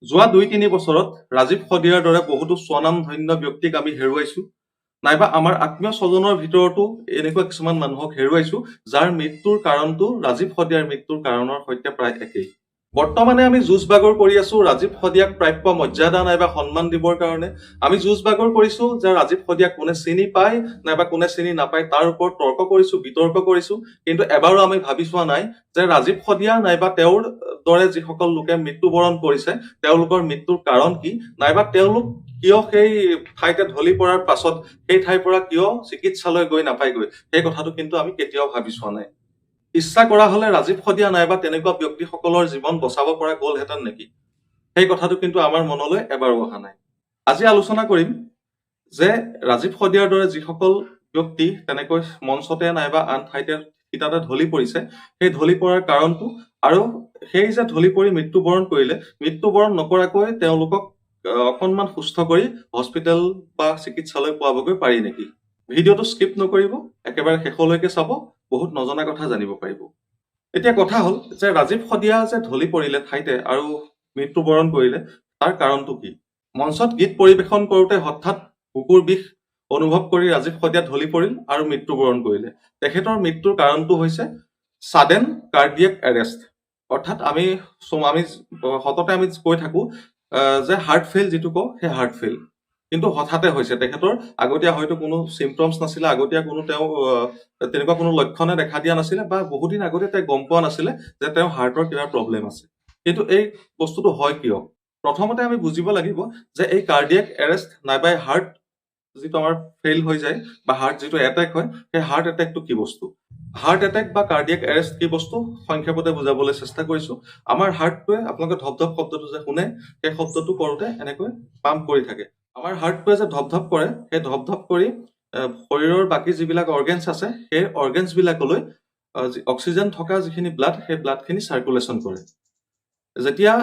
যোৱা ২-৩ বছৰত ৰাজীৱ শদিয়াৰ দৰে বহুতো স্বনামধন্য ব্যক্তিক আমি হেৰুৱাইছো, নাইবা আমাৰ আত্মীয় স্বজনৰ ভিতৰতো এনেকুৱা কিছুমান মানুহক হেৰুৱাইছো যাৰ মৃত্যুৰ কাৰণটো ৰাজীৱ শদিয়াৰ মৃত্যুৰ কাৰণৰ সৈতে প্ৰায় একেই। বৰ্তমানে আমি যুঁজ বাগৰ কৰি আছো ৰাজীৱ শদিয়াক প্ৰাপ্য মৰ্যাদা নাইবা সন্মান দিবৰ কাৰণে। আমি যুঁজ বাগৰ কৰিছো যে ৰাজীৱ শদিয়াক কোনে চিনি পায় নাইবা কোনে চিনি নাপায় তাৰ ওপৰত তৰ্ক কৰিছো, বিতৰ্ক কৰিছো, কিন্তু এবাৰো আমি ভাবি চোৱা নাই যে ৰাজীৱ শদিয়া নাইবা তেওঁৰ দৰে যিসকল লোকে মৃত্যুবৰণ কৰিছে তেওঁলোকৰ মৃত্যুৰ কাৰণ কি, নাইবা তেওঁলোক কিয় সেই ঠাইতে ঢলি পৰাৰ পাছত সেই ঠাইৰ পৰা কিয় চিকিৎসালয় গৈ নাপায়গৈ, সেই কথাটো কিন্তু আমি কেতিয়াও ভাবি চোৱা নাই। ইচ্ছা কৰা হলে ৰাজীৱ শদিয়া নাইবা তেনেকুৱা ব্যক্তিসকলৰ জীৱন বচাব পৰা গ'লহেঁতেন নেকি, সেই কথাটো কিন্তু আমাৰ মনলৈ এবাৰো অহা নাই। আজি আলোচনা কৰিম যে ৰাজীৱ শদিয়াৰ দৰে যিসকল ব্যক্তি তেনেকৈ মঞ্চতে নাইবা আন ঠাইতে থিতাতে ঢলি পৰিছে, সেই ঢলি পৰাৰ কাৰণটো, আৰু সেই যে ঢলি পৰি মৃত্যুবৰণ কৰিলে, মৃত্যুবৰণ নকৰাকৈ তেওঁলোকক অকণমান সুস্থ কৰি হস্পিটেল বা চিকিৎসালয় পোৱাবগৈ পাৰি নেকি। ভিডিঅ'টো স্কিপ নকৰিব, একেবাৰে শেষলৈকে চাব, বহুত নজনা কথা জানিব পাৰিব। এতিয়া কথা হ'ল যে ৰাজীৱ শদিয়া যে ঢলি পৰিলে ঠাইতে আৰু মৃত্যুবৰণ কৰিলে, তাৰ কাৰণটো কি। মঞ্চত গীত পৰিৱেশন কৰোঁতে হঠাৎ বুকুৰ বিষ অনুভৱ কৰি ৰাজীৱ শদিয়া ঢলি পৰিল আৰু মৃত্যুবৰণ কৰিলে। তেখেতৰ মৃত্যুৰ কাৰণটো হৈছে ছাডেন কাৰ্ডিয়েক এৰেষ্ট, অৰ্থাৎ আমি সততে আমি কৈ থাকো যে হাৰ্ট ফেইল যিটো কওঁ, সেই হাৰ্ট ফেইল কিন্তু হঠাতে হৈছে। তেখেতৰ আগতীয়া হয়তো কোনো চিমটমছ নাছিলে, আগতীয়া কোনো তেওঁ তেনেকুৱা কোনো লক্ষণে দেখা দিয়া নাছিলে, বা বহুদিন আগতে তেওঁ গম পোৱা নাছিলে যে তেওঁ হাৰ্টৰ কিবা প্ৰব্লেম আছে। কিন্তু এই বস্তুটো হয় কিয়। প্ৰথমতে আমি বুজিব লাগিব যে এই কাৰ্ডিয়েক এৰেষ্ট নাইবা হাৰ্ট যিটো আমাৰ ফেইল হৈ যায় বা হাৰ্ট যিটো এটেক হয়, সেই হাৰ্ট এটেকটো কি বস্তু। হাৰ্ট এটেক বা কাৰ্ডিয়েক এৰেষ্ট কি বস্তু সংক্ষেপতে বুজাবলৈ চেষ্টা কৰিছো। আমাৰ হাৰ্টটোৱে আপোনালোকে ধপধপ শব্দটো যে শুনে, সেই শব্দটো কৰোঁতে এনেকৈ পাম্প কৰি থাকে। আমাৰ হাৰ্টটোৱে যে ধপধপ কৰে, সেই ধপধপ কৰি শৰীৰৰ বাকী যিবিলাক অৰ্গেনছ আছে, সেই অৰ্গেনছ বিলাকলৈ অক্সিজেন থকা যিখিনি ব্লাড, সেই ব্লাডখিনি চাৰ্কুলেশ্যন কৰে। যেতিয়া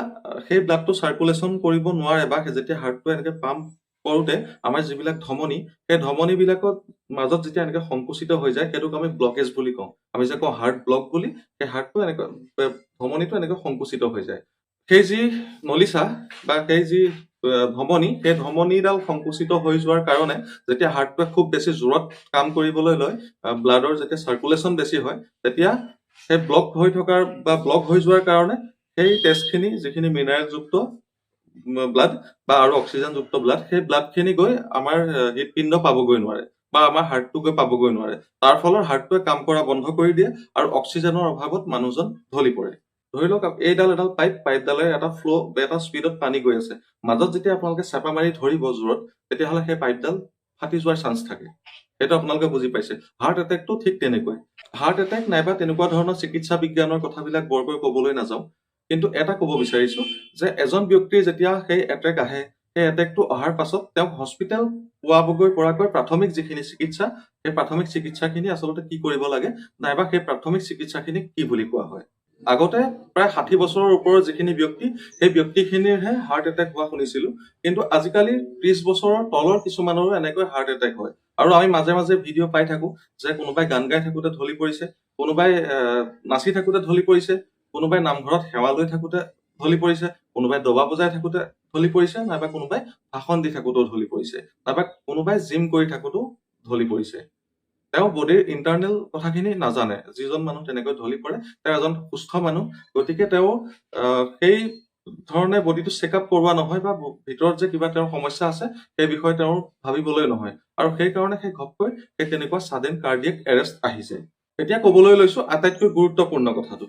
সেই ব্লাডটো চাৰ্কুলেশ্যন কৰিব নোৱাৰে বা যেতিয়া হাৰ্টটোৱে এনেকৈ পাম্প কৰোঁতে আমাৰ যিবিলাক ধমনী, সেই ধমনীবিলাকৰ মাজত যেতিয়া এনেকৈ সংকুচিত হৈ যায়, সেইটোক আমি ব্লকেজ বুলি কওঁ। আমি যে কওঁ হাৰ্ট ব্লক বুলি, সেই হাৰ্টটো এনেকৈ ধমনীটো এনেকৈ সংকুচিত হৈ যায়। সেই যি নলিচা বা সেই যি ধমনী, সেই ধমনীডাল সংকুচিত হৈ যোৱাৰ কাৰণে যেতিয়া হাৰ্টটোৱে খুব বেছি জোৰত কাম কৰিবলৈ লয়, ব্লাডৰ যেতিয়া চাৰ্কুলেশ্যন বেছি হয়, তেতিয়া সেই ব্লক হৈ থকাৰ বা ব্লক হৈ যোৱাৰ কাৰণে সেই তেজখিনি যিখিনি মিনাৰেলযুক্ত ব্লাড বা আৰু অক্সিজেনযুক্ত ব্লাড, সেই ব্লাডখিনি গৈ আমাৰ হৃদপিণ্ড পাবগৈ নোৱাৰে বা আমাৰ হাৰ্টটো গৈ পাবগৈ নোৱাৰে। তাৰ ফলত হাৰ্টটোৱে কাম কৰা বন্ধ কৰি দিয়ে আৰু অক্সিজেনৰ অভাৱত মানুহজন ঢলি পৰে। ধৰি লওক এডাল পাইপডালেৰে এটা স্পীডত পানী গৈ আছে, মাজত যেতিয়া আপোনালোকে চেপা মাৰি ধৰিব জোৰত, তেতিয়াহ'লে সেই পাইপডাল ফাটি যোৱাৰ চান্স থাকে। সেইটো আপোনালোকে বুজি পাইছে। হাৰ্ট এটেকটো ঠিক তেনেকুৱাই। হাৰ্ট এটেক নাইবা তেনেকুৱা ধৰণৰ চিকিৎসা বিজ্ঞানৰ কথাবিলাক বৰকৈ ক'বলৈ নাযাওঁ, কিন্তু এটা ক'ব বিচাৰিছো যে এজন ব্যক্তিৰ যেতিয়া সেই এটেক আহে, সেই এটেকটো অহাৰ পাছত তেওঁক হস্পিটেল পোৱাবগৈ পৰাকৈ প্ৰাথমিক যিখিনি চিকিৎসা, সেই প্ৰাথমিক চিকিৎসাখিনি আচলতে কি কৰিব লাগে, নাইবা সেই প্ৰাথমিক চিকিৎসাখিনিক কি বুলি কোৱা হয়। আগতে প্ৰায় ৬০ বছৰৰ ওপৰৰ যিখিনি ব্যক্তি, সেই ব্যক্তিখিনিৰহে হাৰ্ট এটেক হোৱা শুনিছিলো, কিন্তু আজিকালি ৩০ বছৰৰ তলৰ কিছুমানৰো এনেকৈ হাৰ্ট এটেক হয়। আৰু আমি মাজে মাজে ভিডিঅ' পাই থাকো যে কোনোবাই গান গাই থাকোতে ঢলি পৰিছে, কোনোবাই নাচি থাকোতে ঢলি পৰিছে, কোনোবাই নামঘৰত সেৱা লৈ থাকোতে ঢলি পৰিছে, কোনোবাই দবা বজাই থাকোতে ঢলি পৰিছে, নাইবা কোনোবাই ভাষণ দি থাকোতেও ঢলি পৰিছে, নাইবা কোনোবাই জিম কৰি থাকোতেও ঢলি পৰিছে। তেওঁ বডিৰ ইণ্টাৰনেল কথাখিনি নাজানে। যিজন মানুহ তেনেকৈ ঢলি পৰে তেওঁ এজন সুস্থ মানুহ, গতিকে তেওঁ সেই ধৰণে বডিটো চেকআপ কৰোৱা নহয় বা ভিতৰত যে কিবা তেওঁৰ সমস্যা আছে সেই বিষয়ে তেওঁৰ ভাবিবলৈ নহয়, আৰু সেইকাৰণে সেই ঘপকৈ সেই তেনেকুৱা ছাডেন কাৰ্ডিয়েক এৰেষ্ট আহি যায়। এতিয়া ক'বলৈ লৈছো আটাইতকৈ গুৰুত্বপূৰ্ণ কথাটো।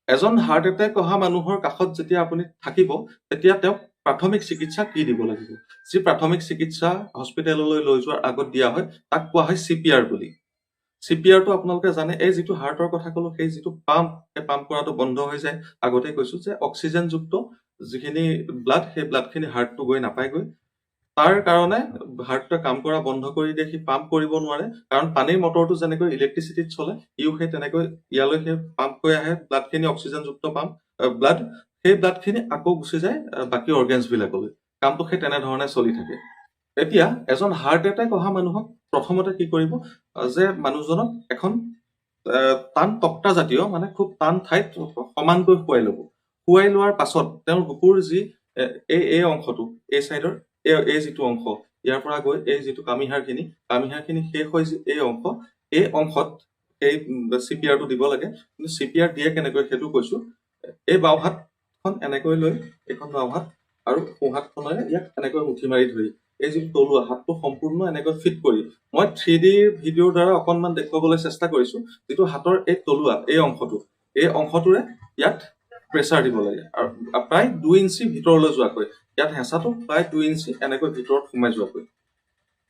এজন হাৰ্ট এটেক অহা মানুহৰ কাষত যেতিয়া আপুনি থাকিব, তেতিয়া তেওঁক প্ৰাথমিক চিকিৎসা কি দিব লাগিব। যি প্ৰাথমিক চিকিৎসা হস্পিটেললৈ লৈ যোৱাৰ আগত দিয়া হয়, তাক কোৱা হয় CPR বুলি। CPRটো আপোনালোকে জানে, এই যিটো হাৰ্টৰ কথা ক'লো, সেই যিটো পাম্প, সেই পাম্প কৰাটো বন্ধ হৈ যায়। আগতে কৈছো যে অক্সিজেনযুক্ত যিখিনি ব্লাড, সেই ব্লাডখিনি হাৰ্টটো গৈ নাপায়গৈ। তাৰ কাৰণে হাৰ্টটোৱে কাম কৰা বন্ধ কৰি দিয়ে, সি পাম্প কৰিব নোৱাৰে। কাৰণ পানীৰ মটৰটো যেনেকৈ ইলেক্ট্ৰিচিটিত চলে, ইও সেই তেনেকৈ ইয়ালৈ সেই পাম্প হৈ আহে ব্লাডখিনি, অক্সিজেনযুক্ত ব্লাড, সেই ব্লাডখিনি আকৌ গুচি যায় বাকী অৰ্গেনছ বিলাকলৈ। কামটো সেই তেনেধৰণে চলি থাকে। এতিয়া এজন হাৰ্ট এটেক অহা মানুহক প্ৰথমতে কি কৰিব, যে মানুহজনক এখন টান তক্তা জাতীয়, মানে খুব টান ঠাইত সমানকৈ শুৱাই ল'ব। শুৱাই লোৱাৰ পাছত তেওঁৰ বুকুৰ যি এই অংশটো এই চাইডৰ এই যিটো অংশ ইয়াৰ পৰা গৈ এই যিটো কামিহাৰখিনি শেষ হৈ এই অংশত এই চিপিআৰটো দিব লাগে। কিন্তু চিপিআৰ দিয়ে কেনেকৈ সেইটো কৈছো। এই বাওঁ হাতখন এনেকৈ লৈ এইখন বাওঁ হাত আৰু সোঁ হাতখনেৰে ইয়াক এনেকৈ মুঠি মাৰি ধৰি এই যিটো তলুৱা হাতটো সম্পূৰ্ণ এনেকৈ ফিট কৰি মই 3D ভিডিঅ'ৰ দ্বাৰা অকণমান দেখুৱাবলৈ চেষ্টা কৰিছো। যিটো হাতৰ এই তলুৱা এই অংশটোৰে ইয়াত প্ৰেছাৰ দিব লাগে আৰু প্ৰায় 2 ইঞ্চি ভিতৰলৈ যোৱাকৈ ইয়াত হেঁচাটো প্ৰায় 2 ইঞ্চি এনেকৈ ভিতৰত সোমাই যোৱাকৈ।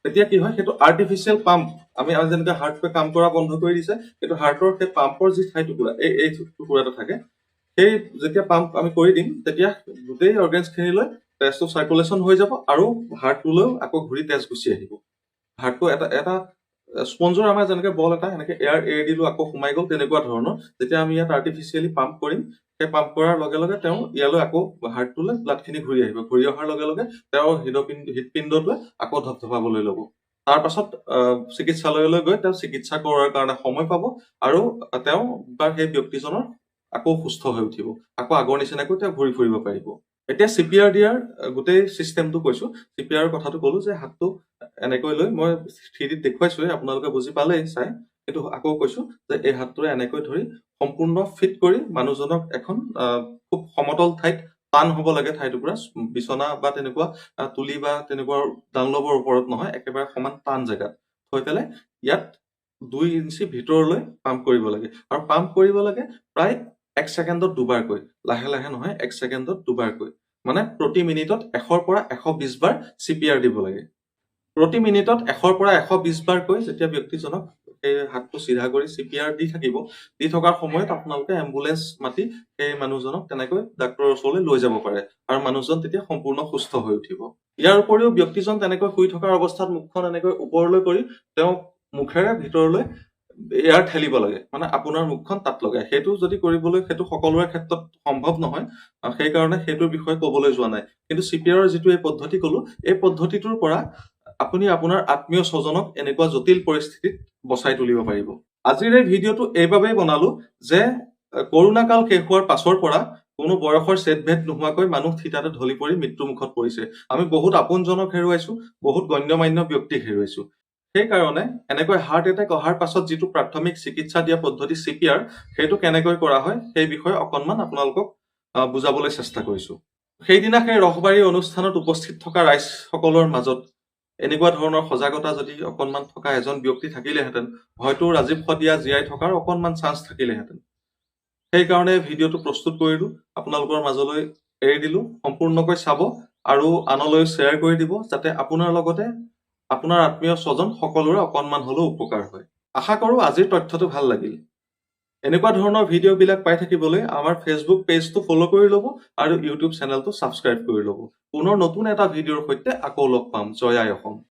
তেতিয়া কি হয়, সেইটো আৰ্টিফিচিয়েল পাম্প আমি যেনেকৈ হাৰ্টটোৱে কাম কৰা বন্ধ কৰি দিছে, সেইটো হাৰ্টৰ সেই পাম্পৰ যি ঠাই টুকুৰা এই টুকুৰাটো থাকে, সেই যেতিয়া পাম্প আমি কৰি দিম তেতিয়া গোটেই অৰ্গেনছখিনিলৈ তেজটো চাৰ্কুলেশ্যন হৈ যাব আৰু হাৰ্টটোলৈও আকৌ ঘূৰি তেজ গুচি আহিব। হাৰ্টটো এটা স্পঞ্জৰ আমাৰ যেনেকৈ বল এটা এনেকৈ এয়াৰ এৰি দিলো আকৌ সোমাই গ'ল, তেনেকুৱা ধৰণৰ। যেতিয়া আমি ইয়াত আৰ্টিফিচিয়েলি পাম্প কৰিম, সেই পাম্প কৰাৰ লগে লগে তেওঁ ইয়ালৈ আকৌ হাৰ্টটোলৈ ব্লাডখিনি ঘূৰি আহিব। ঘূৰি অহাৰ লগে লগে তেওঁৰ হৃদপিণ্ডটোৱে আকৌ ধপধপাবলৈ ল'ব। তাৰ পাছত চিকিৎসালয়লৈ গৈ তেওঁ চিকিৎসা কৰাৰ কাৰণে সময় পাব আৰু তেওঁ বা সেই ব্যক্তিজনৰ আকৌ সুস্থ হৈ উঠিব, আকৌ আগৰ নিচিনাকৈ তেওঁ ঘূৰি ফুৰিব পাৰিব। এতিয়া চিপিআৰ দিয়াৰ গোটেই চিষ্টেমটো কৈছো। চিপিআৰৰ কথাটো ক'লো যে হাতটো এনেকৈ লৈ মই 3Dত দেখুৱাইছোৱে, আপোনালোকে বুজি পালেই চাই। কিন্তু আকৌ কৈছো যে এই হাতটোৰে এনেকৈ ধৰি সম্পূৰ্ণ ফিট কৰি মানুহজনক এখন খুব সমতল ঠাইত টান হ'ব লাগে ঠাইটুকুৰা, বিচনা বা তেনেকুৱা তুলি বা তেনেকুৱা ডানলবৰ ওপৰত নহয়, একেবাৰে সমান টান জেগাত থৈ পেলাই ইয়াত 2 ইঞ্চি ভিতৰলৈ পাম্প কৰিব লাগে। আৰু পাম্প কৰিব লাগে প্ৰায় 1 ছেকেণ্ডত দুবাৰকৈ, লাহে লাহে নহয়, 1 ছেকেণ্ডত দুবাৰকৈ। মানে প্ৰতি মিনিটত 100 পৰা 120 বাৰ চিপিআৰ দিব লাগে। প্ৰতি মিনিটত 100 পৰা 120 বাৰকৈ যেতিয়া ব্যক্তিজনক সেই হাতটো চিধা কৰি চিপিআৰ দি থাকিব, দি থকাৰ সময়ত আপোনালোকে এম্বুলেন্স মাতি সেই মানুহজনক তেনেকৈ ডাক্তৰৰ ওচৰলৈ লৈ যাব পাৰে আৰু মানুহজন তেতিয়া সম্পূৰ্ণ সুস্থ হৈ উঠিব। ইয়াৰ উপৰিও ব্যক্তিজন তেনেকৈ শুই থকাৰ অৱস্থাত মুখখন এনেকৈ ওপৰলৈ কৰি তেওঁ মুখেৰে ভিতৰলৈ এয়াৰ ঠেলিব লাগে, মানে আপোনাৰ মুখখন তাত লগাই। সেইটো যদি কৰিবলৈ সেইটো সকলোৰে ক্ষেত্ৰত সম্ভৱ নহয়, সেইকাৰণে সেইটোৰ বিষয়ে ক'বলৈ যোৱা নাই। কিন্তু চিপিআৰৰ যিটো এই পদ্ধতি ক'লো, এই পদ্ধতিটোৰ পৰা আপুনি আপোনাৰ আত্মীয় স্বজনক এনেকুৱা জটিল পৰিস্থিতিত বচাই তুলিব পাৰিব। আজিৰ এই ভিডিঅ'টো এইবাবেই বনালো যে কৰোণা কাল শেষ হোৱাৰ পাছৰ পৰা কোনো বয়সৰ ছেদভেদ নোহোৱাকৈ মানুহ থিতাতে ঢলি পৰি মৃত্যুমুখত পৰিছে। আমি বহুত আপোনজনক হেৰুৱাইছো, বহুত গণ্যমান্য ব্যক্তিক হেৰুৱাইছো। সেইকাৰণে এনেকৈ হাৰ্ট এটেক অহাৰ পাছত যিটো প্ৰাথমিক চিকিৎসা দিয়া পদ্ধতি চিপিআৰ, সেইটো কেনেকৈ কৰা হয় সেই বিষয়ে অকণমান আপোনালোকক বুজাবলৈ চেষ্টা কৰিছো। সেইদিনা সেই ৰসবাৰী অনুষ্ঠানত উপস্থিত থকা ৰাইজসকলৰ মাজত এনেকুৱা ধৰণৰ সজাগতা যদি অকণমান থকা এজন ব্যক্তি থাকিলেহেঁতেন, হয়তো ৰাজীৱ শদিয়া জীয়াই থকাৰ অকণমান চান্স থাকিলেহেঁতেন। সেইকাৰণে ভিডিঅ'টো প্ৰস্তুত কৰিলো, আপোনালোকৰ মাজলৈ এৰি দিলো। সম্পূৰ্ণকৈ চাব আৰু আনলৈ শ্বেয়াৰ কৰি দিব, যাতে আপোনাৰ লগতে আপোনাৰ আত্মীয় স্বজন সকলোৰে অকণমান হ'লেও উপকাৰ হয়। আশা কৰো আজিৰ তথ্যটো ভাল লাগিল। এনেকুৱা ধৰণৰ ভিডিঅ'বিলাক পাই থাকিবলৈ আমাৰ ফেচবুক পেজটো ফ'ল' কৰি ল'ব আৰু ইউটিউব চেনেলটো ছাবস্ক্ৰাইব কৰি ল'ব। পুনৰ নতুন এটা ভিডিঅ'ৰ সৈতে আকৌ লগ পাম। জয় আই অসম।